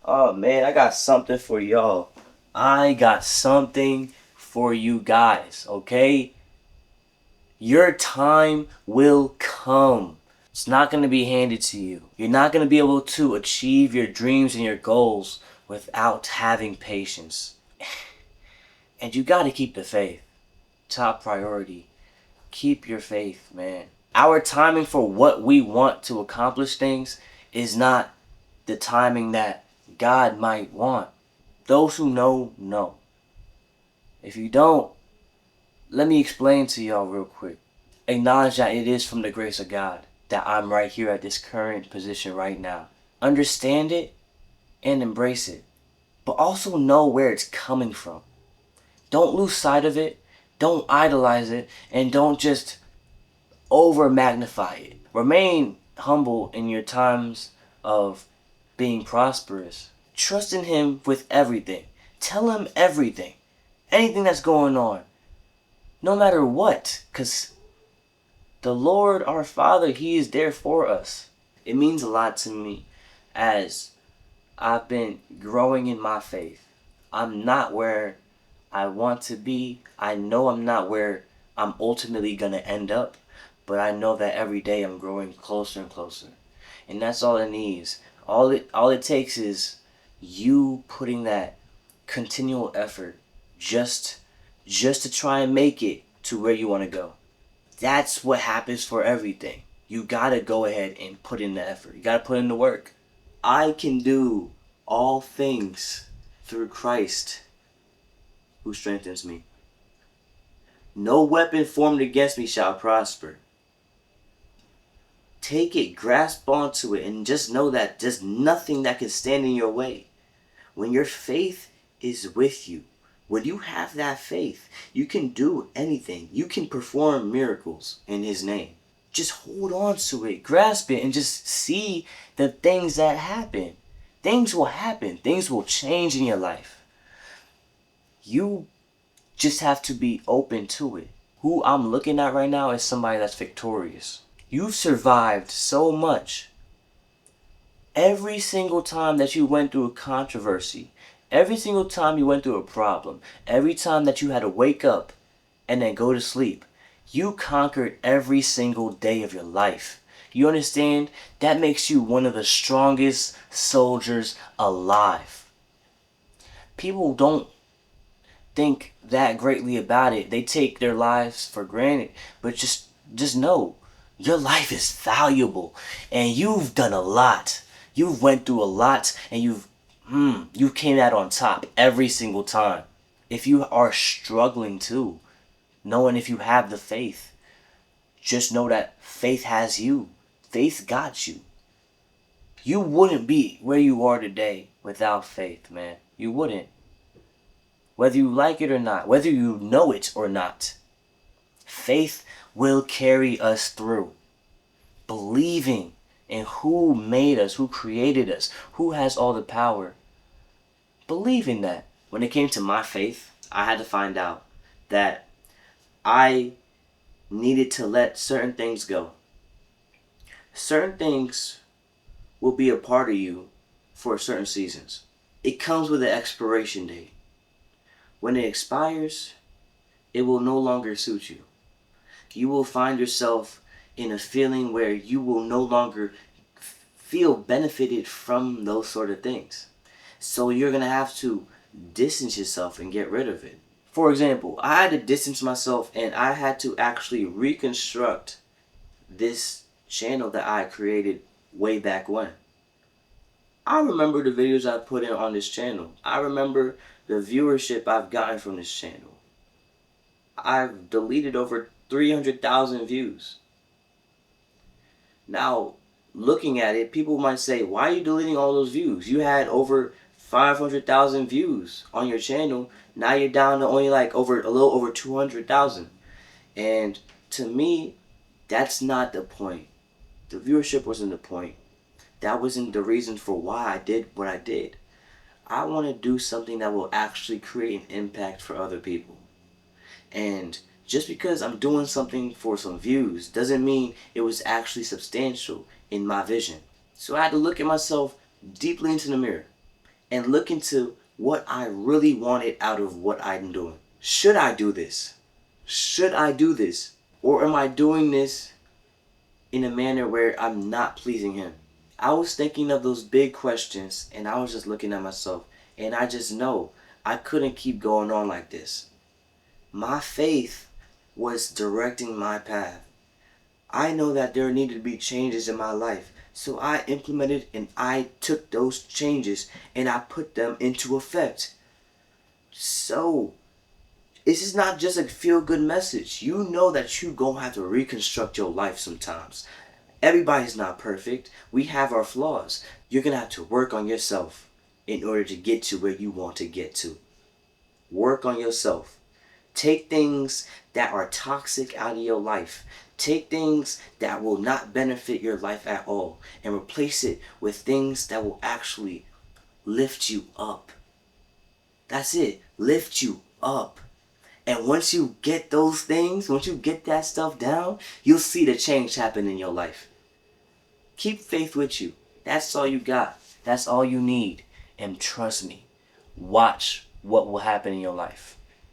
Oh man, I got something for y'all. I got something for you guys, okay? Your time will come. It's not going to be handed to you. You're not going to be able to achieve your dreams and your goals without having patience. And you got to keep the faith. Top priority. Keep your faith, man. Our timing for what we want to accomplish things is not the timing that God might want. Those who know. If you don't, let me explain to y'all real quick. Acknowledge that it is from the grace of God that I'm right here at this current position right now. Understand it and embrace it. But also know where it's coming from. Don't lose sight of it. Don't idolize it. And don't just over magnify it. Remain humble in your times of being prosperous. Trust in Him with everything. Tell Him everything. Anything that's going on. No matter what. Because the Lord our Father, He is there for us. It means a lot to me as I've been growing in my faith. I'm not where I want to be. I know I'm not where I'm ultimately going to end up. But I know that every day I'm growing closer and closer. And that's all it needs. All it takes is you putting that continual effort just to try and make it to where you want to go. That's what happens for everything. You gotta go ahead and put in the effort. You gotta put in the work. I can do all things through Christ who strengthens me. No weapon formed against me shall prosper. Take it, grasp onto it, and just know that there's nothing that can stand in your way. When your faith is with you, when you have that faith, you can do anything. You can perform miracles in His name. Just hold on to it, grasp it, and just see the things that happen. Things will happen. Things will change in your life. You just have to be open to it. Who I'm looking at right now is somebody that's victorious. You've survived so much. Every single time that you went through a controversy, every single time you went through a problem, every time that you had to wake up and then go to sleep, you conquered every single day of your life. You understand? That makes you one of the strongest soldiers alive. People don't think that greatly about it. They take their lives for granted. But just know, your life is valuable and you've done a lot. You've went through a lot and you came out on top every single time. If you are struggling too, knowing if you have the faith, just know that faith has you. Faith got you. You wouldn't be where you are today without faith, man. You wouldn't. Whether you like it or not, whether you know it or not, faith will carry us through. Believing in who made us, who created us, who has all the power. Believing that. When it came to my faith, I had to find out that I needed to let certain things go. Certain things will be a part of you for certain seasons. It comes with an expiration date. When it expires, it will no longer suit you. You will find yourself in a feeling where you will no longer feel benefited from those sort of things. So you're going to have to distance yourself and get rid of it. For example, I had to distance myself and I had to actually reconstruct this channel that I created way back when. I remember the videos I put in on this channel. I remember the viewership I've gotten from this channel. I've deleted over 300,000 views. Now, looking at it, people might say, why are you deleting all those views? You had over 500,000 views on your channel. Now you're down to only like a little over 200,000. And to me, that's not the point. The viewership wasn't the point. That wasn't the reason for why I did what I did. I want to do something that will actually create an impact for other people. And just because I'm doing something for some views doesn't mean it was actually substantial in my vision. So I had to look at myself deeply into the mirror and look into what I really wanted out of what I'm doing. Should I do this? Should I do this? Or am I doing this in a manner where I'm not pleasing Him? I was thinking of those big questions and I was just looking at myself, and I just know I couldn't keep going on like this. My faith was directing my path. I know that there needed to be changes in my life. So I implemented and I took those changes and I put them into effect. So this is not just a feel good message. You know that you're going to have to reconstruct your life sometimes. Everybody's not perfect. We have our flaws. You're going to have to work on yourself in order to get to where you want to get to. Work on yourself. Take things that are toxic out of your life. Take things that will not benefit your life at all and replace it with things that will actually lift you up. That's it. Lift you up. And once you get those things, once you get that stuff down, you'll see the change happen in your life. Keep faith with you. That's all you got. That's all you need. And trust me, watch what will happen in your life.